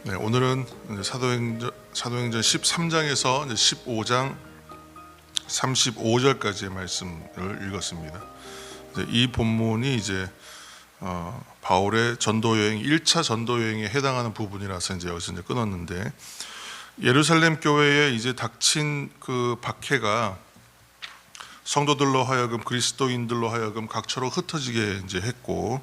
네, 오늘은 사도행전 13장에서 15장 35절까지의 말씀을 읽었습니다. 이 본문이 이제 바울의 전도 여행 1차 전도 여행에 해당하는 부분이라서 여기서 끊었는데, 예루살렘 교회에 이제 닥친 그 박해가 성도들로 하여금, 그리스도인들로 하여금 각처로 흩어지게 이제 했고,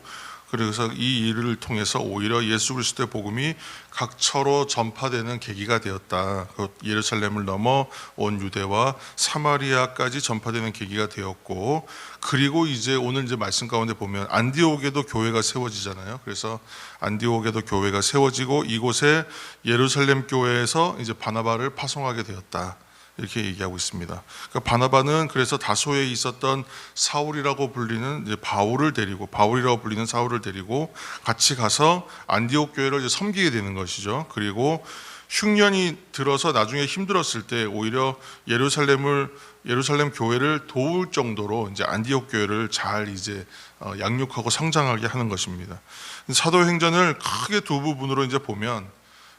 그래서 이 일을 통해서 오히려 예수 그리스도의 복음이 각처로 전파되는 계기가 되었다. 예루살렘을 넘어 온 유대와 사마리아까지 전파되는 계기가 되었고, 그리고 이제 오늘 이제 말씀 가운데 보면 안디옥에도 교회가 세워지잖아요. 그래서 안디옥에도 교회가 세워지고 이곳에 예루살렘 교회에서 이제 바나바를 파송하게 되었다, 이렇게 얘기하고 있습니다. 그러니까 바나바는 그래서 다소에 있었던 사울이라고 불리는 이제 바울이라고 불리는 사울을 데리고 같이 가서 안디옥 교회를 이제 섬기게 되는 것이죠. 그리고 흉년이 들어서 나중에 힘들었을 때 오히려 예루살렘 교회를 도울 정도로 이제 안디옥 교회를 잘 이제 양육하고 성장하게 하는 것입니다. 사도행전을 크게 두 부분으로 이제 보면,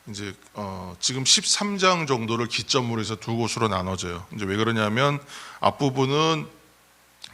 이제 지금 13장 정도를 기점으로 해서 두 곳으로 나눠져요. 이제 왜 그러냐면 앞부분은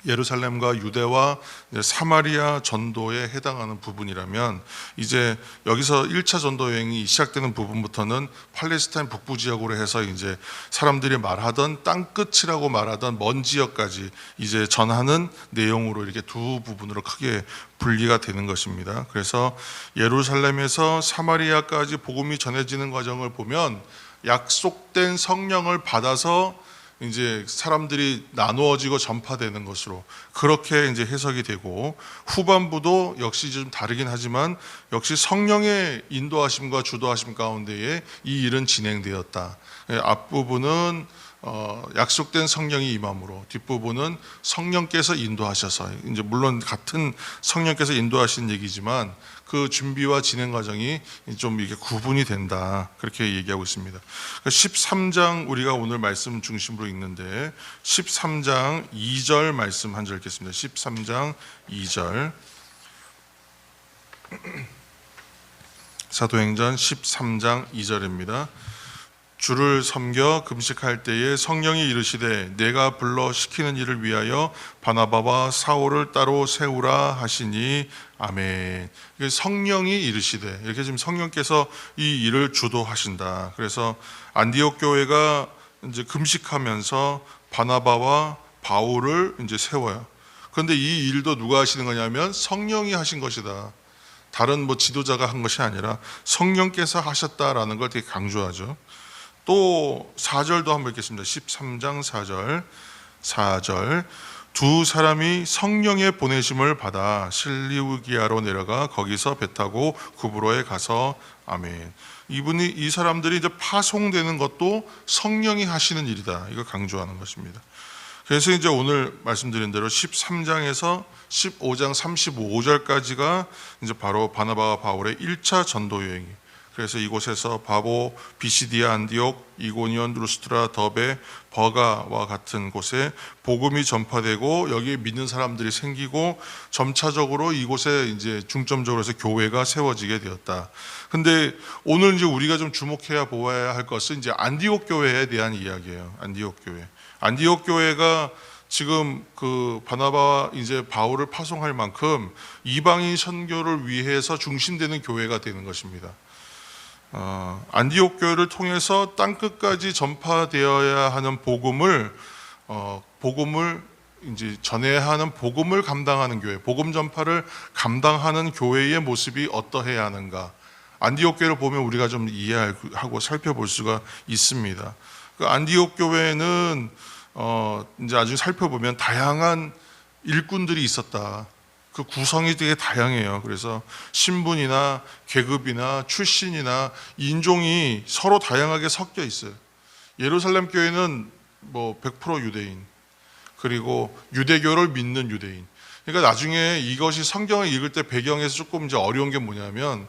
예루살렘과 유대와 사마리아 전도에 해당하는 부분이라면, 이제 여기서 1차 전도 여행이 시작되는 부분부터는 팔레스타인 북부 지역으로 해서 이제 사람들이 말하던 땅끝이라고 말하던 먼 지역까지 이제 전하는 내용으로 이렇게 두 부분으로 크게 분리가 되는 것입니다. 그래서 예루살렘에서 사마리아까지 복음이 전해지는 과정을 보면 약속된 성령을 받아서 이제 사람들이 나누어지고 전파되는 것으로 그렇게 이제 해석이 되고, 후반부도 역시 좀 다르긴 하지만 역시 성령의 인도하심과 주도하심 가운데에 이 일은 진행되었다. 앞부분은 약속된 성령이 임함으로, 뒷부분은 성령께서 인도하셔서, 이제 물론 같은 성령께서 인도하신 얘기지만 그 준비와 진행 과정이 좀 이게 구분이 된다, 그렇게 얘기하고 있습니다. 13장 우리가 오늘 말씀 중심으로 읽는데 13장 2절 말씀 한 절 읽겠습니다. 13장 2절, 사도행전 13장 2절입니다. 주를 섬겨 금식할 때에 성령이 이르시되 내가 불러 시키는 일을 위하여 바나바와 사울을 따로 세우라 하시니 아멘. 성령이 이르시되, 이렇게 지금 성령께서 이 일을 주도하신다. 그래서 안디옥 교회가 이제 금식하면서 바나바와 바울을 이제 세워요. 그런데 이 일도 누가 하시는 거냐면 성령이 하신 것이다. 다른 지도자가 한 것이 아니라 성령께서 하셨다라는 걸 되게 강조하죠. 또 4절도 한번 읽겠습니다. 13장 4절, 두 사람이 성령의 보내심을 받아 실리우기아로 내려가 거기서 배 타고 구브로에 가서 아멘. 이 사람들이 이제 파송되는 것도 성령이 하시는 일이다, 이거 강조하는 것입니다. 그래서 이제 오늘 말씀드린 대로 13장에서 15장 35절까지가 이제 바로 바나바와 바울의 1차 전도 여행이에요. 그래서 이곳에서 바보, 비시디아, 안디옥, 이고니온, 루스트라, 더베, 버가와 같은 곳에 복음이 전파되고 여기에 믿는 사람들이 생기고 점차적으로 이곳에 이제 중점적으로 해서 교회가 세워지게 되었다. 근데 오늘 이제 우리가 좀 주목해야 보아야 할 것은 이제 안디옥 교회에 대한 이야기예요. 안디옥 교회가 지금 그 바나바와 이제 바울을 파송할 만큼 이방인 선교를 위해서 중심되는 교회가 되는 것입니다. 안디옥 교회를 통해서 땅끝까지 전파되어야 하는 복음을 이제 전해야 하는 복음을 감당하는 교회, 복음 전파를 감당하는 교회의 모습이 어떠해야 하는가, 안디옥 교회를 보면 우리가 좀 이해하고 살펴볼 수가 있습니다. 그 안디옥 교회는 이제 아주 살펴보면 다양한 일꾼들이 있었다. 그 구성이 되게 다양해요. 그래서 신분이나 계급이나 출신이나 인종이 서로 다양하게 섞여 있어요. 예루살렘 교회는 100% 유대인, 그리고 유대교를 믿는 유대인. 그러니까 나중에 이것이 성경을 읽을 때 배경에서 조금 이제 어려운 게 뭐냐면,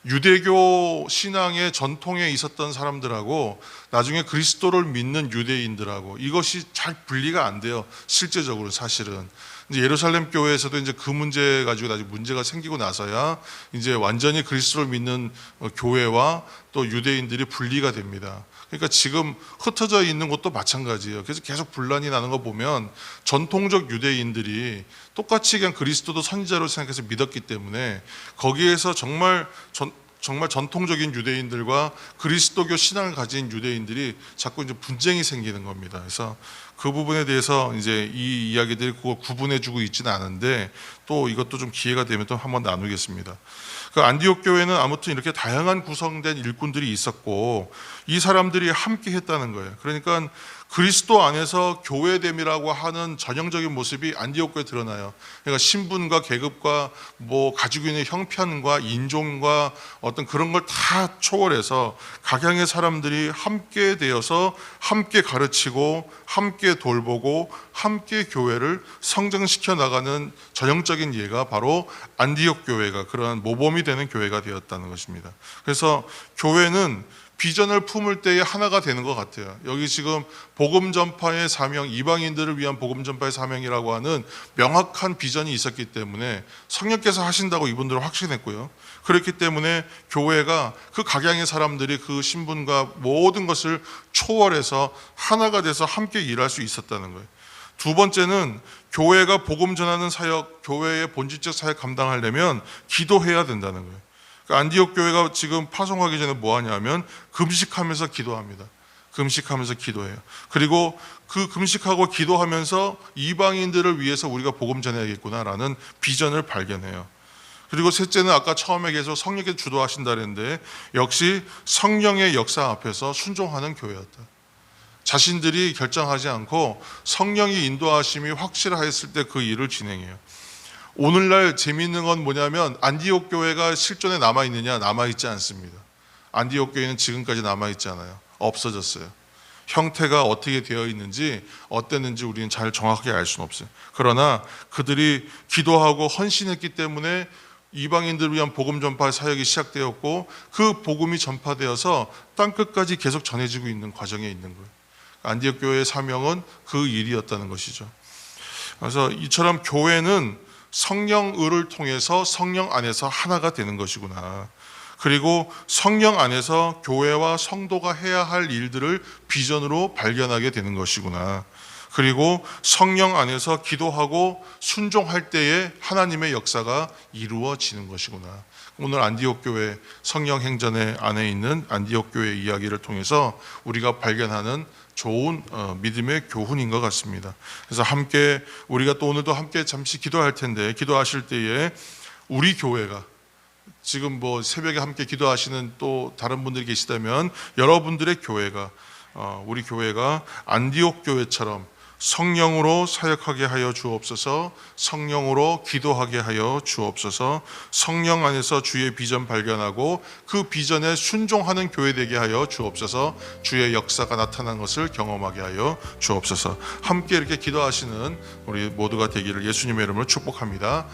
유대교 신앙의 전통에 있었던 사람들하고 나중에 그리스도를 믿는 유대인들하고 이것이 잘 분리가 안 돼요, 실제적으로 사실은. 이제 예루살렘 교회에서도 이제 그 문제 가지고 아직 문제가 생기고 나서야 이제 완전히 그리스도를 믿는 교회와 또 유대인들이 분리가 됩니다. 그러니까 지금 흩어져 있는 것도 마찬가지예요. 그래서 계속 분란이 나는 거 보면 전통적 유대인들이 똑같이 그냥 그리스도도 선지자로 생각해서 믿었기 때문에 거기에서 정말 전통적인 유대인들과 그리스도교 신앙을 가진 유대인들이 자꾸 이제 분쟁이 생기는 겁니다. 그래서 그 부분에 대해서 이제 이 이야기들이 그걸 구분해주고 있지는 않은데 또 이것도 좀 기회가 되면 또 한번 나누겠습니다. 그 안디옥 교회는 아무튼 이렇게 다양한 구성된 일꾼들이 있었고 이 사람들이 함께 했다는 거예요. 그러니까 그리스도 안에서 교회됨이라고 하는 전형적인 모습이 안디옥 교회에 드러나요. 그러니까 신분과 계급과 뭐 가지고 있는 형편과 인종과 어떤 그런 걸 다 초월해서 각양의 사람들이 함께 되어서 함께 가르치고 함께 돌보고 함께 교회를 성장시켜 나가는 전형적인 예가 바로 안디옥 교회가 그러한 모범이 되는 교회가 되었다는 것입니다. 그래서 교회는 비전을 품을 때에 하나가 되는 것 같아요. 여기 지금 복음 전파의 사명, 이방인들을 위한 복음 전파의 사명이라고 하는 명확한 비전이 있었기 때문에 성령께서 하신다고 이분들은 확신했고요. 그렇기 때문에 교회가 그 각양의 사람들이 그 신분과 모든 것을 초월해서 하나가 돼서 함께 일할 수 있었다는 거예요. 두 번째는 교회가 복음 전하는 사역, 교회의 본질적 사역 감당하려면 기도해야 된다는 거예요. 안디옥 교회가 지금 파송하기 전에 뭐 하냐면 금식하면서 기도합니다. 금식하면서 기도해요. 그리고 그 금식하고 기도하면서 이방인들을 위해서 우리가 복음 전해야겠구나라는 비전을 발견해요. 그리고 셋째는 아까 처음에 계속 성령께서 주도하신다 그랬는데 역시 성령의 역사 앞에서 순종하는 교회였다. 자신들이 결정하지 않고 성령이 인도하심이 확실하였을 때 그 일을 진행해요. 오늘날 재미있는 건 뭐냐면 안디옥 교회가 실존에 남아있느냐? 남아있지 않습니다. 안디옥 교회는 지금까지 남아있지 않아요. 없어졌어요. 형태가 어떻게 되어 있는지 어땠는지 우리는 잘 정확하게 알 수는 없어요. 그러나 그들이 기도하고 헌신했기 때문에 이방인들을 위한 복음 전파 사역이 시작되었고 그 복음이 전파되어서 땅끝까지 계속 전해지고 있는 과정에 있는 거예요. 안디옥 교회의 사명은 그 일이었다는 것이죠. 그래서 이처럼 교회는 성령을을 통해서 성령 안에서 하나가 되는 것이구나. 그리고 성령 안에서 교회와 성도가 해야 할 일들을 비전으로 발견하게 되는 것이구나. 그리고 성령 안에서 기도하고 순종할 때에 하나님의 역사가 이루어지는 것이구나. 오늘 안디옥 교회 성령 행전의 안에 있는 안디옥 교회 이야기를 통해서 우리가 발견하는 좋은 믿음의 교훈인 것 같습니다. 그래서 함께 우리가 또 오늘도 함께 잠시 기도할 텐데 기도하실 때에 우리 교회가 지금 뭐 새벽에 함께 기도하시는 또 다른 분들이 계시다면 여러분들의 교회가 우리 교회가 안디옥 교회처럼 성령으로 사역하게 하여 주옵소서. 성령으로 기도하게 하여 주옵소서. 성령 안에서 주의 비전 발견하고 그 비전에 순종하는 교회 되게 하여 주옵소서. 주의 역사가 나타난 것을 경험하게 하여 주옵소서. 함께 이렇게 기도하시는 우리 모두가 되기를 예수님의 이름으로 축복합니다.